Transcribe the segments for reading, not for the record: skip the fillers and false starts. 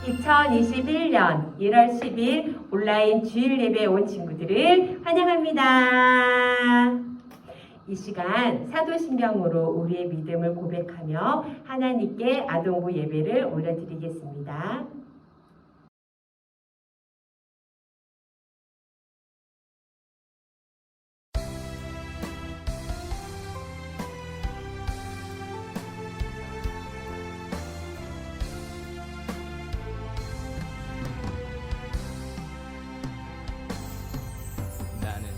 2021년 1월 10일 온라인 주일 예배에 온 친구들을 환영합니다. 이 시간 사도신경으로 우리의 믿음을 고백하며 하나님께 아동부 예배를 올려드리겠습니다.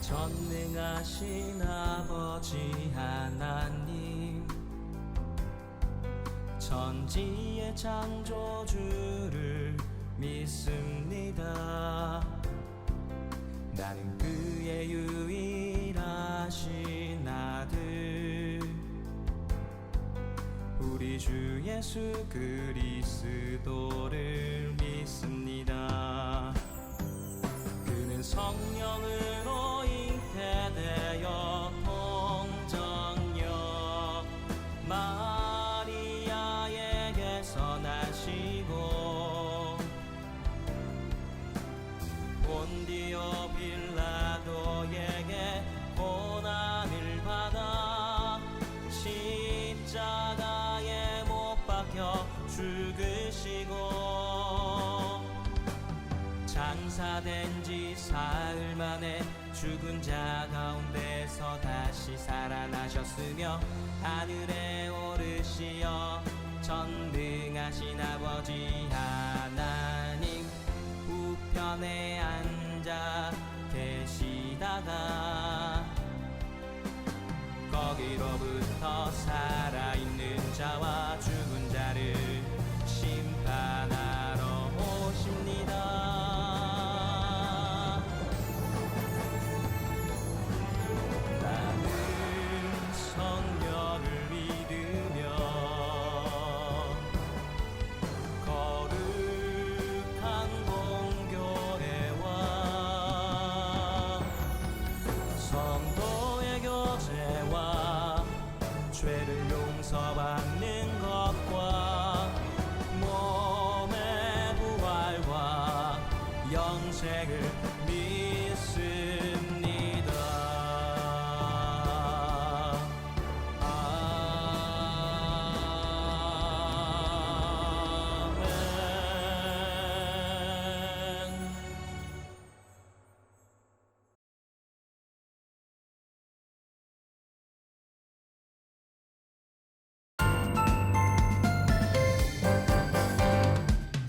전능하신 아버지 하나님, 천지의 창조주를 믿습니다. 나는 그의 유일하신 아들, 우리 주 예수 그리스도를 믿습니다. 그는 성령으로 잉태되어 동정녀 마리아에게서 나시고 본디오 빌라도에게 고난을 받아 십자가에 못 박혀 죽으시고 장사된 지 사흘 만에 죽은 자 가운데서 다시 살아나셨으며 하늘에 오르시어 전능하신 아버지 하나님 우편에 앉아 계시다가 거기로부터 살아있는 자와 죽은 자를 심판하러 오십니다. 죄를 용서받는 것과 몸의 부활과 영생을 믿습니다. 아멘.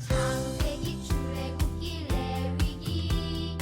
창세기 출애굽기 레위기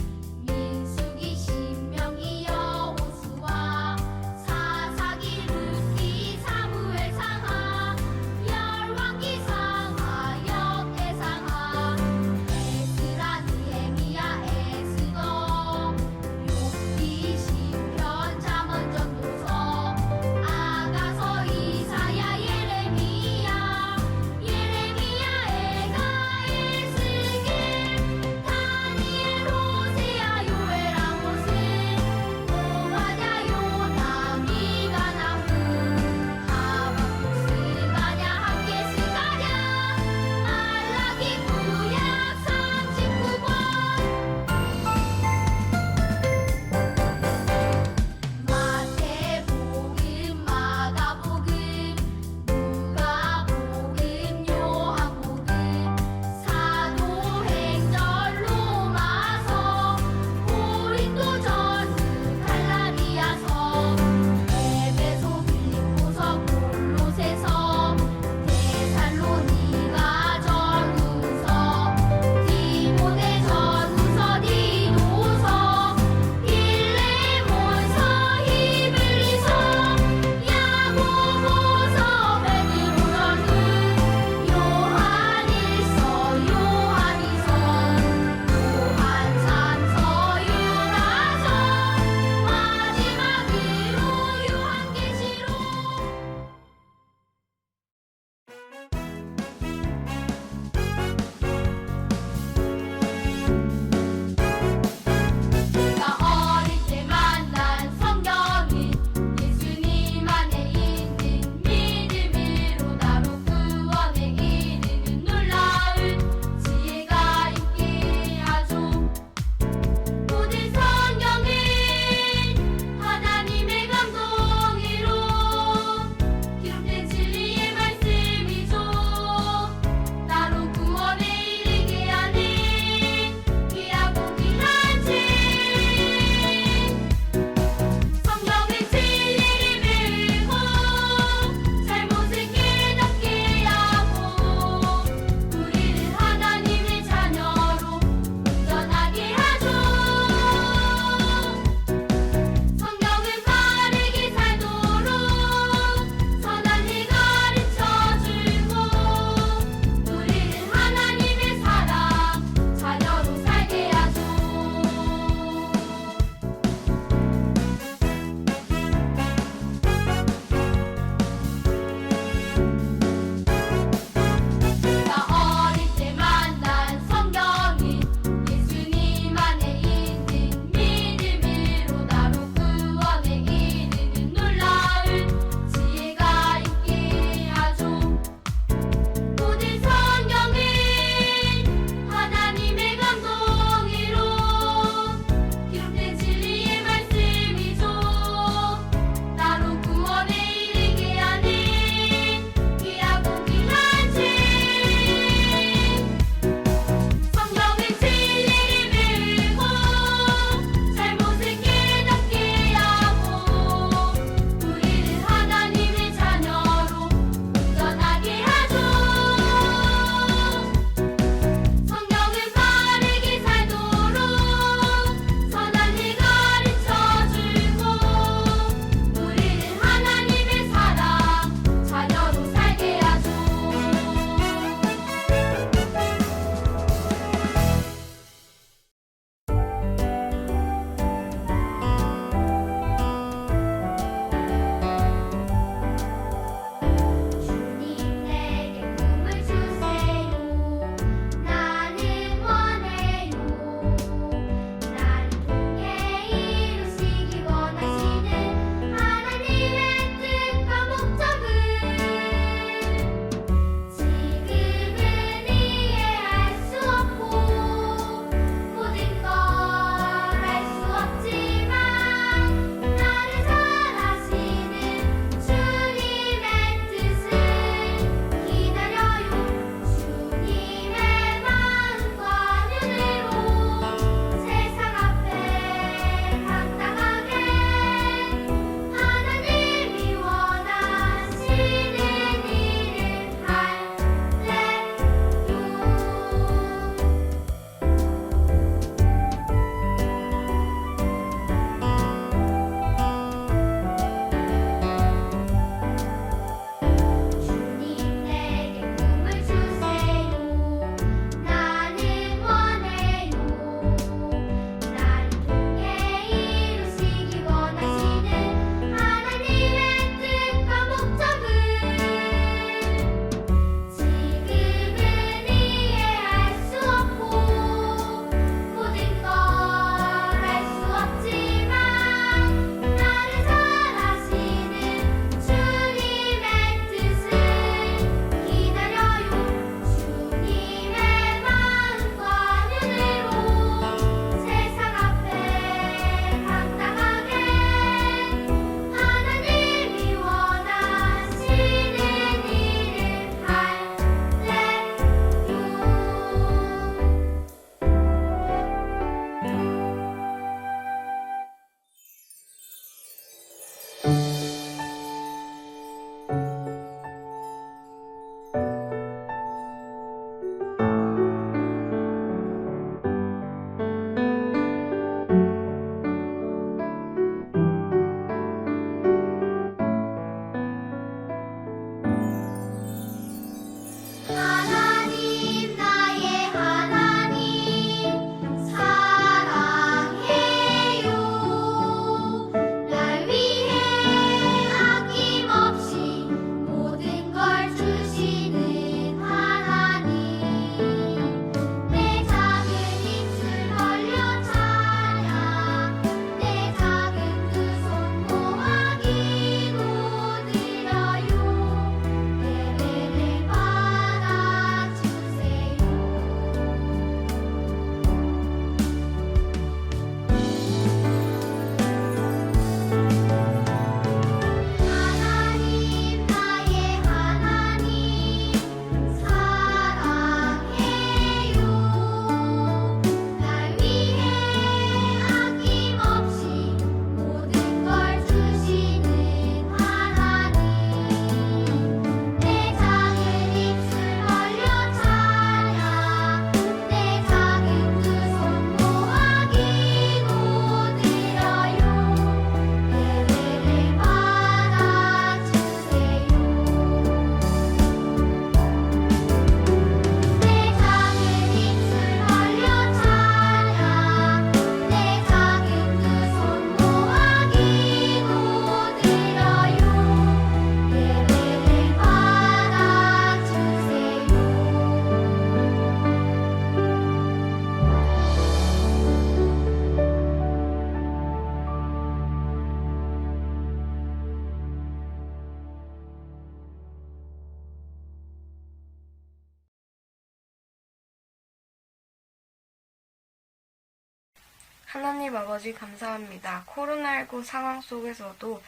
하나님 아버지 감사합니다. 코로나19 상황 속에서도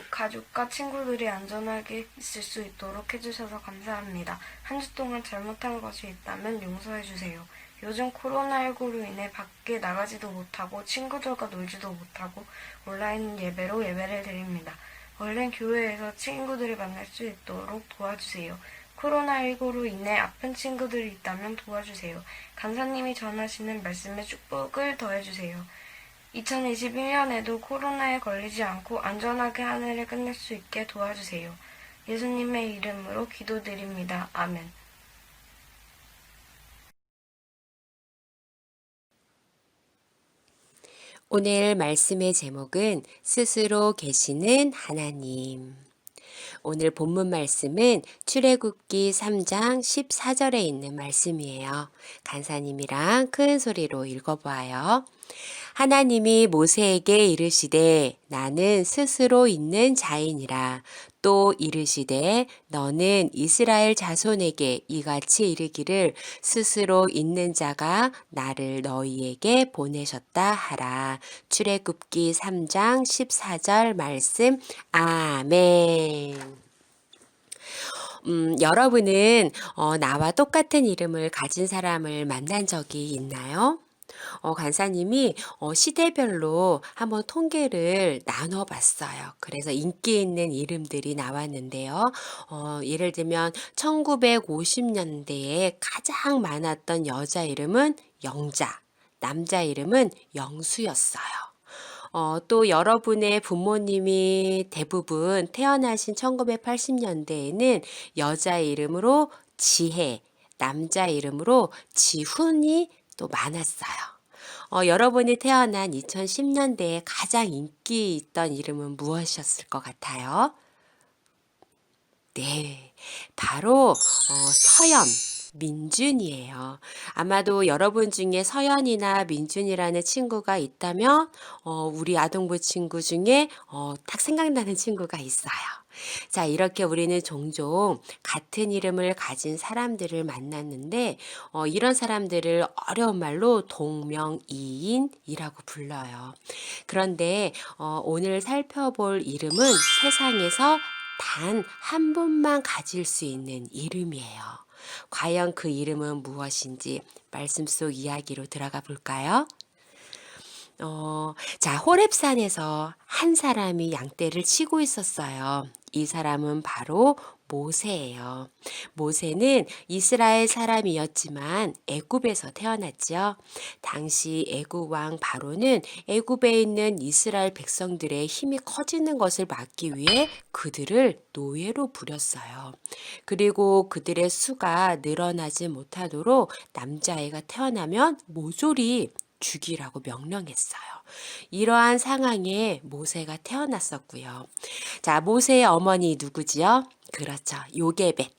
가족과 친구들이 안전하게 있을 수 있도록 해주셔서 감사합니다. 한 주 동안 잘못한 것이 있다면 용서해 주세요. 요즘 코로나19로 인해 밖에 나가지도 못하고 친구들과 놀지도 못하고 온라인 예배로 예배를 드립니다. 얼른 교회에서 친구들을 만날 수 있도록 도와주세요. 코로나19로 인해 아픈 친구들이 있다면 도와주세요. 간사님이 전하시는 말씀에 축복을 더해주세요. 2021년에도 코로나에 걸리지 않고 안전하게 한 해를 끝낼 수 있게 도와주세요. 예수님의 이름으로 기도드립니다. 아멘. 오늘 말씀의 제목은 스스로 계시는 하나님. 오늘 본문 말씀은 출애굽기 3장 14절에 있는 말씀이에요. 간사님이랑 큰 소리로 읽어보아요. 하나님이 모세에게 이르시되 나는 스스로 있는 자이니라. 또 이르시되 너는 이스라엘 자손에게 이같이 이르기를 스스로 있는 자가 나를 너희에게 보내셨다 하라. 출애굽기 3장 14절 말씀. 아멘. 여러분은 나와 똑같은 이름을 가진 사람을 만난 적이 있나요? 간사님이 시대별로 한번 통계를 나눠봤어요. 그래서 인기 있는 이름들이 나왔는데요. 예를 들면 1950년대에 가장 많았던 여자 이름은 영자, 남자 이름은 영수였어요. 또 여러분의 부모님이 대부분 태어나신 1980년대에는 여자 이름으로 지혜, 남자 이름으로 지훈이 또 많았어요. 여러분이 태어난 2010년대에 가장 인기 있던 이름은 무엇이었을 것 같아요? 네, 바로 서연, 민준이에요. 아마도 여러분 중에 서연이나 민준이라는 친구가 있다면 우리 아동부 친구 중에 딱 생각나는 친구가 있어요. 자, 이렇게 우리는 종종 같은 이름을 가진 사람들을 만났는데 이런 사람들을 어려운 말로 동명이인이라고 불러요. 그런데 오늘 살펴볼 이름은 세상에서 단 한 분만 가질 수 있는 이름이에요. 과연 그 이름은 무엇인지 말씀 속 이야기로 들어가 볼까요? 자, 호렙산에서 한 사람이 양떼를 치고 있었어요. 이 사람은 바로 모세예요. 모세는 이스라엘 사람이었지만 애굽에서 태어났죠. 당시 애굽 왕 바로는 애굽에 있는 이스라엘 백성들의 힘이 커지는 것을 막기 위해 그들을 노예로 부렸어요. 그리고 그들의 수가 늘어나지 못하도록 남자아이가 태어나면 모조리 죽이라고 명령했어요. 이러한 상황에 모세가 태어났었고요. 자, 모세의 어머니 누구지요? 그렇죠. 요게벳.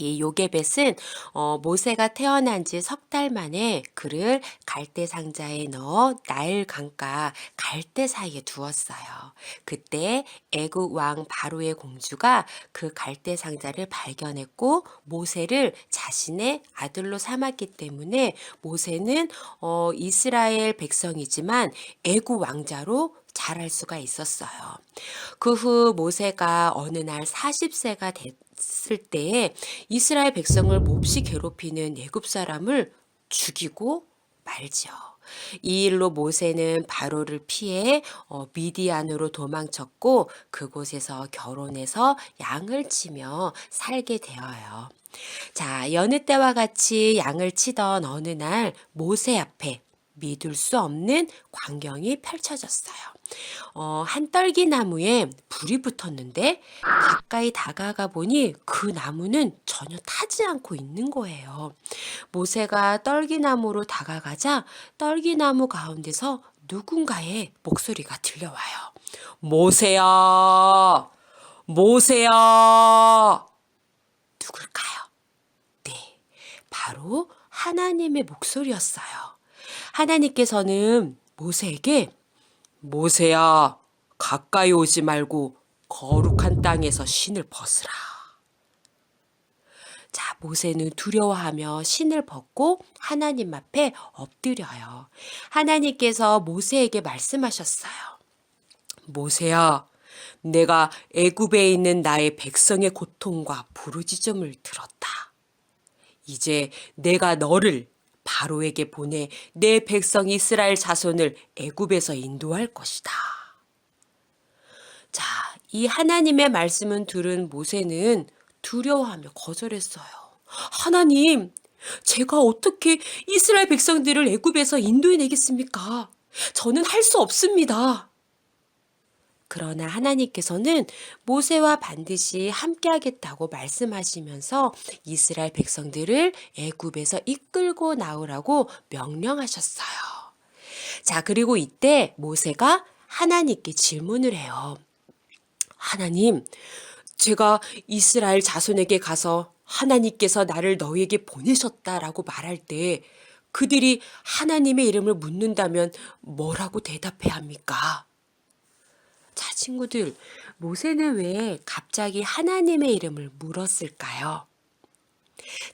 이 요게벳은 모세가 태어난 지 석 달 만에 그를 갈대 상자에 넣어 나일 강가 갈대 사이에 두었어요. 그때 애굽 왕 바로의 공주가 그 갈대 상자를 발견했고 모세를 자신의 아들로 삼았기 때문에 모세는 이스라엘 백성이지만 애굽 왕자로 자랄 수가 있었어요. 그 후 모세가 어느 날 40세가 됐을 때에 이스라엘 백성을 몹시 괴롭히는 애굽 사람을 죽이고 말죠. 이 일로 모세는 바로를 피해 미디안으로 도망쳤고 그곳에서 결혼해서 양을 치며 살게 되어요. 자, 여느 때와 같이 양을 치던 어느 날 모세 앞에 믿을 수 없는 광경이 펼쳐졌어요. 한 떨기나무에 불이 붙었는데 가까이 다가가 보니 그 나무는 전혀 타지 않고 있는 거예요. 모세가 떨기나무로 다가가자 떨기나무 가운데서 누군가의 목소리가 들려와요. 모세야! 모세야! 누굴까요? 네, 바로 하나님의 목소리였어요. 하나님께서는 모세에게 모세야, 가까이 오지 말고 거룩한 땅에서 신을 벗으라. 자, 모세는 두려워하며 신을 벗고 하나님 앞에 엎드려요. 하나님께서 모세에게 말씀하셨어요. 모세야, 내가 애굽에 있는 나의 백성의 고통과 부르짖음을 들었다. 이제 내가 너를 바로에게 보내 내 백성 이스라엘 자손을 애굽에서 인도할 것이다. 자, 이 하나님의 말씀을 들은 모세는 두려워하며 거절했어요. 하나님, 제가 어떻게 이스라엘 백성들을 애굽에서 인도해내겠습니까? 저는 할 수 없습니다. 그러나 하나님께서는 모세와 반드시 함께하겠다고 말씀하시면서 이스라엘 백성들을 애굽에서 이끌고 나오라고 명령하셨어요. 자, 그리고 이때 모세가 하나님께 질문을 해요. 하나님, 제가 이스라엘 자손에게 가서 하나님께서 나를 너희에게 보내셨다라고 말할 때 그들이 하나님의 이름을 묻는다면 뭐라고 대답해야 합니까? 자, 친구들, 모세는 왜 갑자기 하나님의 이름을 물었을까요?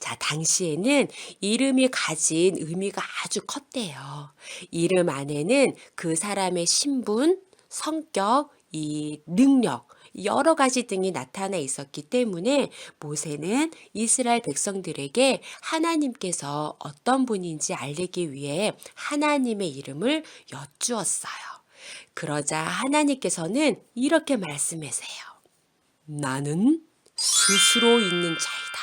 자, 당시에는 이름이 가진 의미가 아주 컸대요. 이름 안에는 그 사람의 신분, 성격, 이 능력, 여러 가지 등이 나타나 있었기 때문에 모세는 이스라엘 백성들에게 하나님께서 어떤 분인지 알리기 위해 하나님의 이름을 여쭈었어요. 그러자 하나님께서는 이렇게 말씀하세요. 나는 스스로 있는 자이다.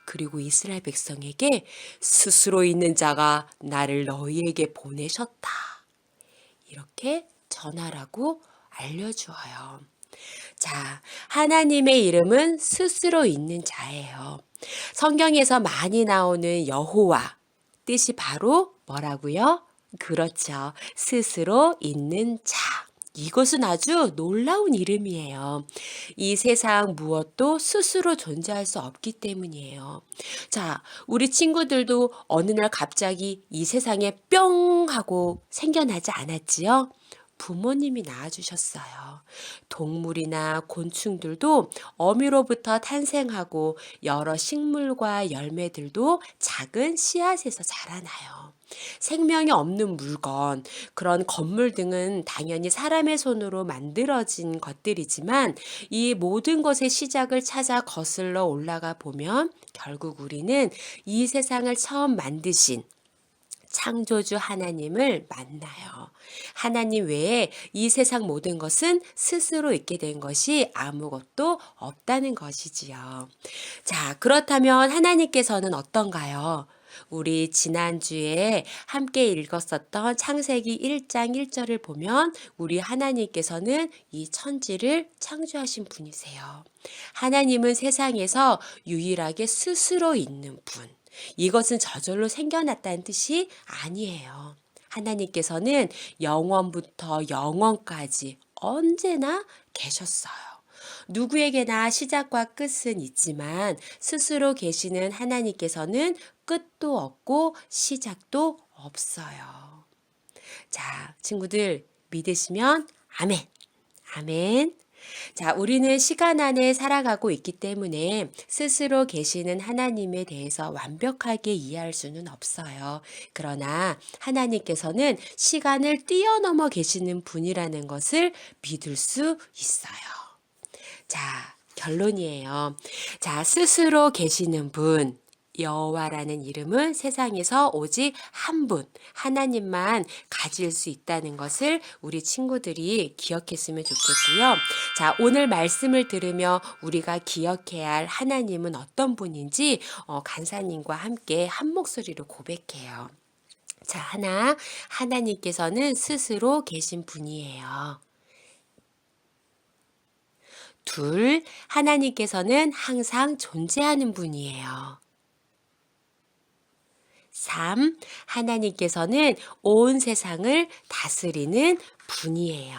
그리고 이스라엘 백성에게 스스로 있는 자가 나를 너희에게 보내셨다. 이렇게 전하라고 알려주어요. 자, 하나님의 이름은 스스로 있는 자예요. 성경에서 많이 나오는 여호와, 뜻이 바로 뭐라고요? 그렇죠. 스스로 있는 자. 이것은 아주 놀라운 이름이에요. 이 세상 무엇도 스스로 존재할 수 없기 때문이에요. 자, 우리 친구들도 어느 날 갑자기 이 세상에 뿅 하고 생겨나지 않았지요? 부모님이 낳아주셨어요. 동물이나 곤충들도 어미로부터 탄생하고 여러 식물과 열매들도 작은 씨앗에서 자라나요. 생명이 없는 물건, 그런 건물 등은 당연히 사람의 손으로 만들어진 것들이지만 이 모든 것의 시작을 찾아 거슬러 올라가 보면 결국 우리는 이 세상을 처음 만드신 창조주 하나님을 만나요. 하나님 외에 이 세상 모든 것은 스스로 있게 된 것이 아무것도 없다는 것이지요. 자, 그렇다면 하나님께서는 어떤가요? 우리 지난주에 함께 읽었었던 창세기 1장 1절을 보면 우리 하나님께서는 이 천지를 창조하신 분이세요. 하나님은 세상에서 유일하게 스스로 있는 분. 이것은 저절로 생겨났다는 뜻이 아니에요. 하나님께서는 영원부터 영원까지 언제나 계셨어요. 누구에게나 시작과 끝은 있지만 스스로 계시는 하나님께서는 끝도 없고 시작도 없어요. 자, 친구들 믿으시면 아멘. 아멘. 자, 우리는 시간 안에 살아가고 있기 때문에 스스로 계시는 하나님에 대해서 완벽하게 이해할 수는 없어요. 그러나 하나님께서는 시간을 뛰어넘어 계시는 분이라는 것을 믿을 수 있어요. 자, 결론이에요. 자, 스스로 계시는 분. 여호와라는 이름은 세상에서 오직 한 분, 하나님만 가질 수 있다는 것을 우리 친구들이 기억했으면 좋겠고요. 자, 오늘 말씀을 들으며 우리가 기억해야 할 하나님은 어떤 분인지 간사님과 함께 한 목소리로 고백해요. 자, 하나님께서는 스스로 계신 분이에요. 2, 하나님께서는 항상 존재하는 분이에요. 3, 하나님께서는 온 세상을 다스리는 분이에요.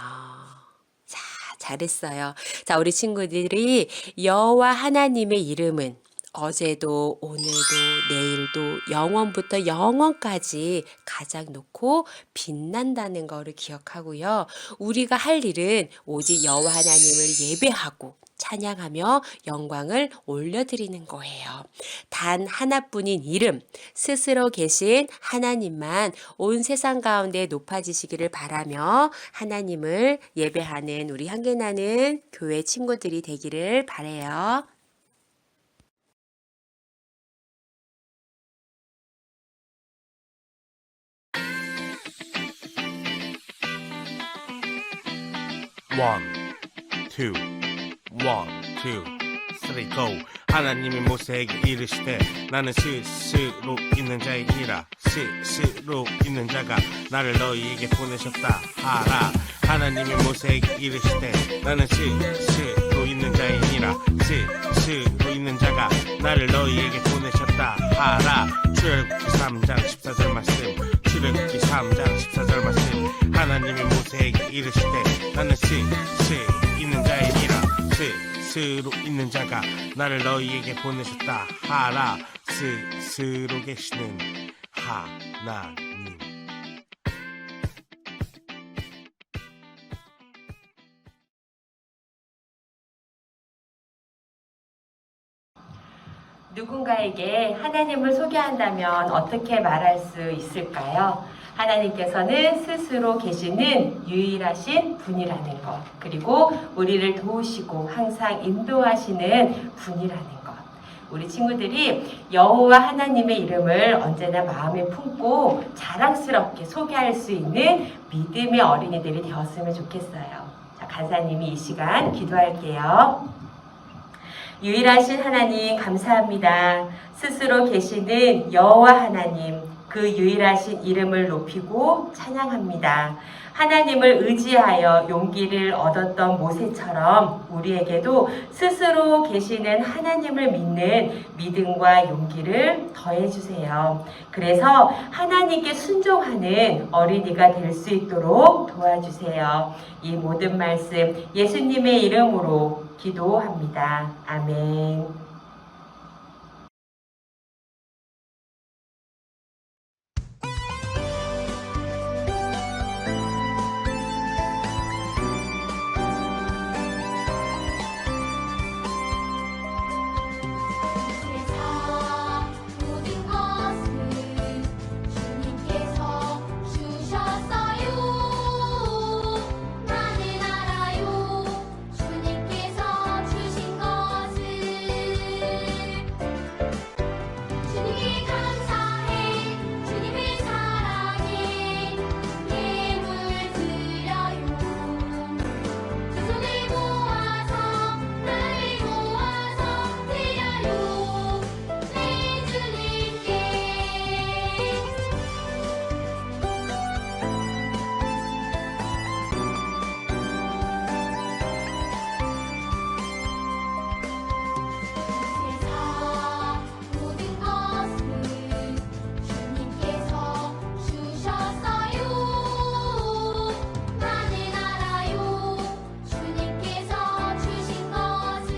자, 잘했어요. 자, 우리 친구들이 여호와 하나님의 이름은 어제도 오늘도 내일도 영원부터 영원까지 가장 높고 빛난다는 것을 기억하고요. 우리가 할 일은 오직 여호와 하나님을 예배하고 찬양하며 영광을 올려드리는 거예요. 단 하나뿐인 이름, 스스로 계신 하나님만 온 세상 가운데 높아지시기를 바라며 하나님을 예배하는 우리 향기나는 교회 친구들이 되기를 바라요. One, two, one, two, three, go. 하나님이 모세에게 이르시되 나는 스스로 있는 자이니라. 스스로 있는 자가 나를 너희에게 보내셨다 하라. 하나님이 모세에게 이르시되 나는 스스로 있는 자이니라. 스스로 있는 자가 나를 너희에게 보내셨다 하라. 출애굽기 3장 14절 말씀. 출애굽기 3장 14절 말씀. 하나님이 모세에게 이르시되 나는 스스로 있는 자이니라. 스스로 있는 자가 나를 너희에게 보내셨다 하라. 스스로 계시는 하나님. 누군가에게 하나님을 소개한다면 어떻게 말할 수 있을까요? 하나님께서는 스스로 계시는 유일하신 분이라는 것, 그리고 우리를 도우시고 항상 인도하시는 분이라는 것. 우리 친구들이 여호와 하나님의 이름을 언제나 마음에 품고 자랑스럽게 소개할 수 있는 믿음의 어린이들이 되었으면 좋겠어요. 자, 간사님이 이 시간 기도할게요. 유일하신 하나님 감사합니다. 스스로 계시는 여호와 하나님, 그 유일하신 이름을 높이고 찬양합니다. 하나님을 의지하여 용기를 얻었던 모세처럼 우리에게도 스스로 계시는 하나님을 믿는 믿음과 용기를 더해주세요. 그래서 하나님께 순종하는 어린이가 될 수 있도록 도와주세요. 이 모든 말씀 예수님의 이름으로 기도합니다. 아멘. 모든 것을 주님께서 주셨어요. 나는 알아요. 주님께서 주신 것을 주님께 감사해. 주님을 사랑해. 예물 드려요. 두 손을 모아서 나를 모아서 드려요. 내 주님께 세상 모든 것을 주님께서 주셨어요. 나는 알아요. 주님께서 주신 것을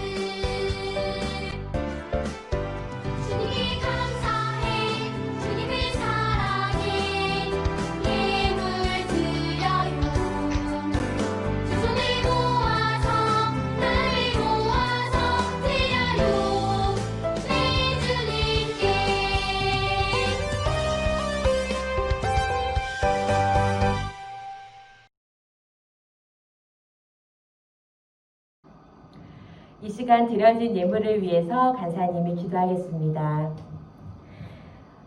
주님께 감사해. 주님을 사랑해. 예물 드려요. 두 손을 모아서 나를 모아서 드려요. 내 주님께 이 시간 드려진 예물을 위해서 간사님이 기도하겠습니다.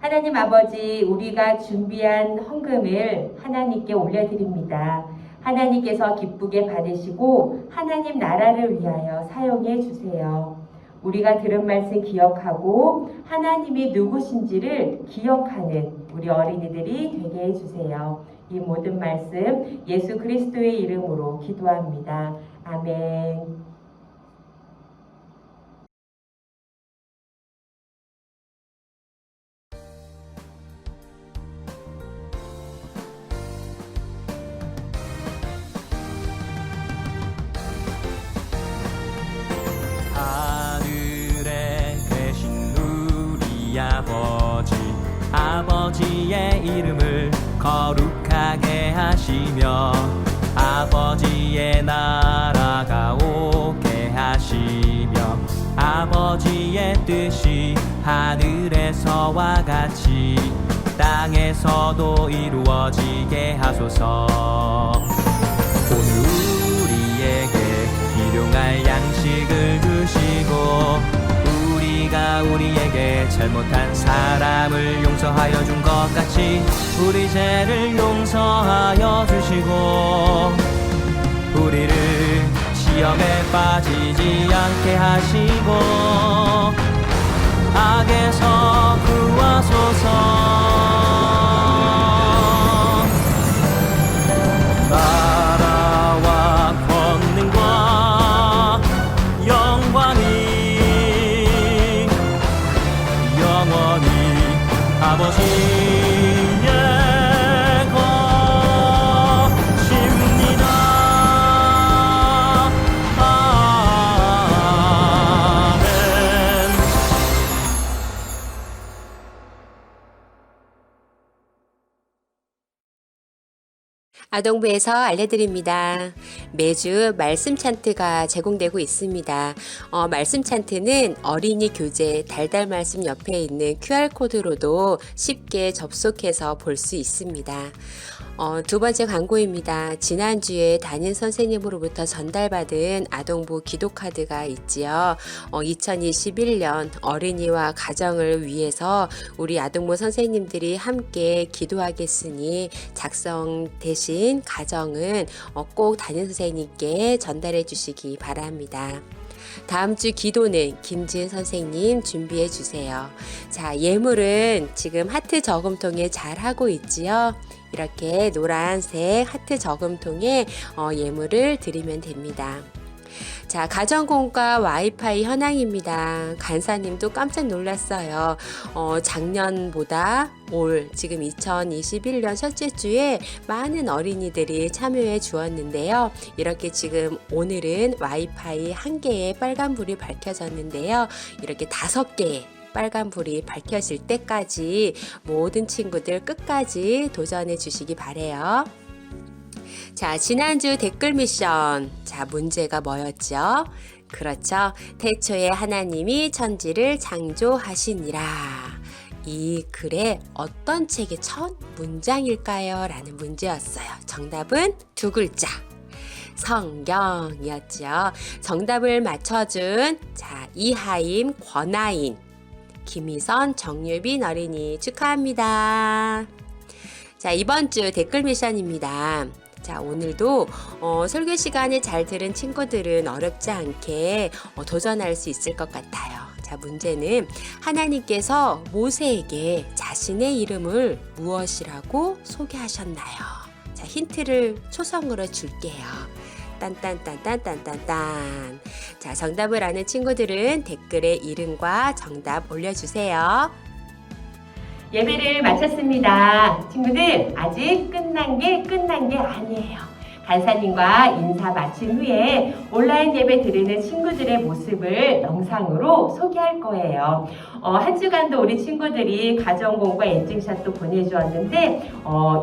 하나님 아버지, 우리가 준비한 헌금을 하나님께 올려드립니다. 하나님께서 기쁘게 받으시고 하나님 나라를 위하여 사용해 주세요. 우리가 들은 말씀 기억하고 하나님이 누구신지를 기억하는 우리 어린이들이 되게 해주세요. 이 모든 말씀 예수 그리스도의 이름으로 기도합니다. 아멘. 하늘에 계신 우리 아버지, 아버지의 이름을 거룩하게 하시며 아버지의 나라가 오게 하시며 아버지의 뜻이 하늘에서와 같이 땅에서도 이루어지게 하소서. 오늘 우리에게 일용할 양식을 주시고 우리가 우리에게 잘못한 사람을 용서하여 준 것 같이 우리 죄를 용서하여 주시고 우리를 시험에 빠지지 않게 하시고 악에서 구하소서. 나라와 권능과 영광이 영원히 아버지의 것입니다. 아멘. 아동부에서 알려드립니다. 매주 말씀 찬트가 제공되고 있습니다. 말씀 찬트는 어린이 교재 달달 말씀 옆에 있는 QR코드로도 쉽게 접속해서 볼 수 있습니다. 두 번째 광고입니다. 지난주에 담임 선생님으로부터 전달받은 아동부 기도카드가 있지요. 2021년 어린이와 가정을 위해서 우리 아동부 선생님들이 함께 기도하겠으니 작성되신 가정은 꼭 담임 선생님께 전달해 주시기 바랍니다. 다음 주 기도는 김지은 선생님 준비해 주세요. 자, 예물은 지금 하트 저금통에 잘 하고 있지요. 이렇게 노란색 하트 저금통에 예물을 드리면 됩니다. 자, 가정공과 와이파이 현황입니다. 간사님도 깜짝 놀랐어요. 작년보다 올 지금 2021년 첫째 주에 많은 어린이들이 참여해 주었는데요. 이렇게 지금 오늘은 와이파이 1개의 빨간불이 밝혀졌는데요. 이렇게 5개의 빨간불이 밝혀질 때까지 모든 친구들 끝까지 도전해 주시기 바래요. 자, 지난주 댓글 미션. 자, 문제가 뭐였죠? 그렇죠. 태초에 하나님이 천지를 창조하시니라. 이 글의 어떤 책의 첫 문장일까요? 라는 문제였어요. 정답은 2글자. 성경이었죠. 정답을 맞춰준 자, 이하임, 권하인, 김희선, 정유빈 어린이 축하합니다. 자, 이번 주 댓글 미션입니다. 자, 오늘도 설교 시간을 잘 들은 친구들은 어렵지 않게 도전할 수 있을 것 같아요. 자, 문제는 하나님께서 모세에게 자신의 이름을 무엇이라고 소개하셨나요? 자, 힌트를 초성으로 줄게요. 딴딴딴딴딴딴딴. 자, 정답을 아는 친구들은 댓글에 이름과 정답 올려주세요. 예배를 마쳤습니다. 친구들, 아직 끝난 게 아니에요. 간사님과 인사 마친 후에 온라인 예배 드리는 친구들의 모습을 영상으로 소개할 거예요. 한 주간도 우리 친구들이 가정공과 인증샷도 보내주었는데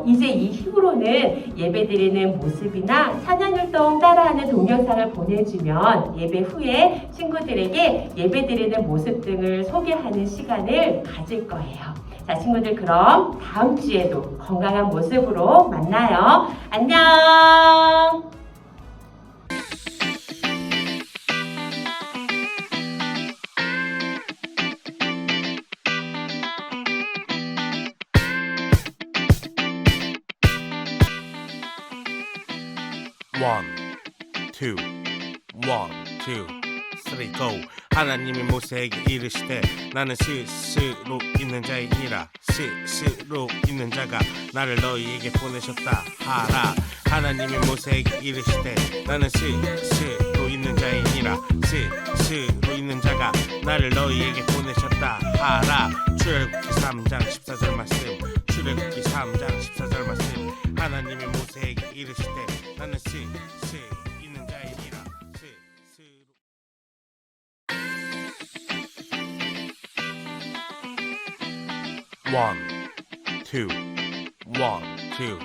이제 이후로는 예배 드리는 모습이나 찬양율동 따라하는 동영상을 보내주면 예배 후에 친구들에게 예배 드리는 모습 등을 소개하는 시간을 가질 거예요. 자, 친구들 그럼 다음 주에도 건강한 모습으로 만나요. 안녕! One, two, one, two, three, go. 하나님이 모세에게 이르시되 나는 스스로 있는 자이니라. 스스로 있는 자가 나를 너희에게 보내셨다 하라. 하나님이 모세에게 이르시되 나는 스스로 있는 자이니라. 스스로 있는 자가 나를 너희에게 보내셨다 하라. 출애굽기 3장 14절 말씀. 출애굽기 3장 14절 말씀. 하나님이 모세에게 이르시되 나는 스스로 있는 자이니라. 스스로. One, two, one, two,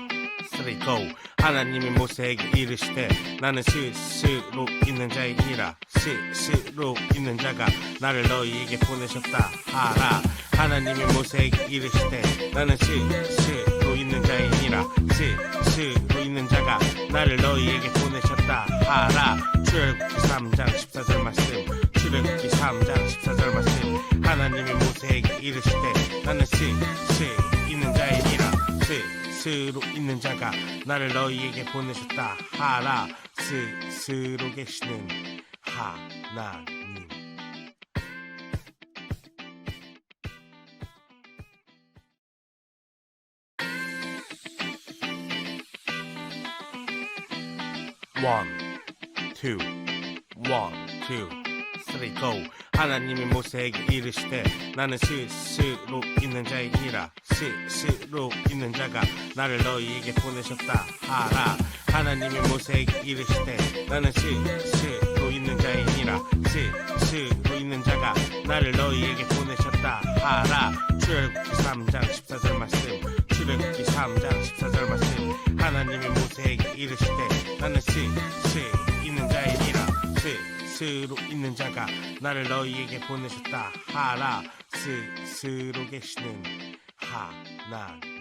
three, go. 하나님이 모세에게 이르시되 나는 스스로 있는 자이니라. 스스로 있는 자가 나를 너희에게 보내셨다 하라. 하나님이 모세에게 이르시되 나는 스스로 있는 자이니라. 스스로 있는 자가 나를 너희에게 보내셨다 하라. 출애굽기 3장 14절 말씀. 출애굽기 3장 14절 말씀. 하나님이 모세에게 이르시되 나는 스스로 있는 자이니라. 스스로 있는 자가 나를 너희에게 보내셨다 하라. 스스로 계시는 하나님. One, two, one, two, three, go. 하나님이 모세에게 이르시되 나는 스스로 있는 자이니라. 스스로 있는 자가 나를 너희에게 보내셨다 하라. 하나님이 모세에게 이르시되 나는 스스로 있는 자이니라. 스스로 있는 자가 나를 너희에게 보내셨다 하라. 출애굽기 3장 14절 말씀. 출애굽기 3장 14절 말씀. 하나님이 모세에게 이르시되 나는 스스로 있는 자이니라. 스스로 있는 자가 나를 너희에게 보내셨다 하라. 스스로 계시는 하나님.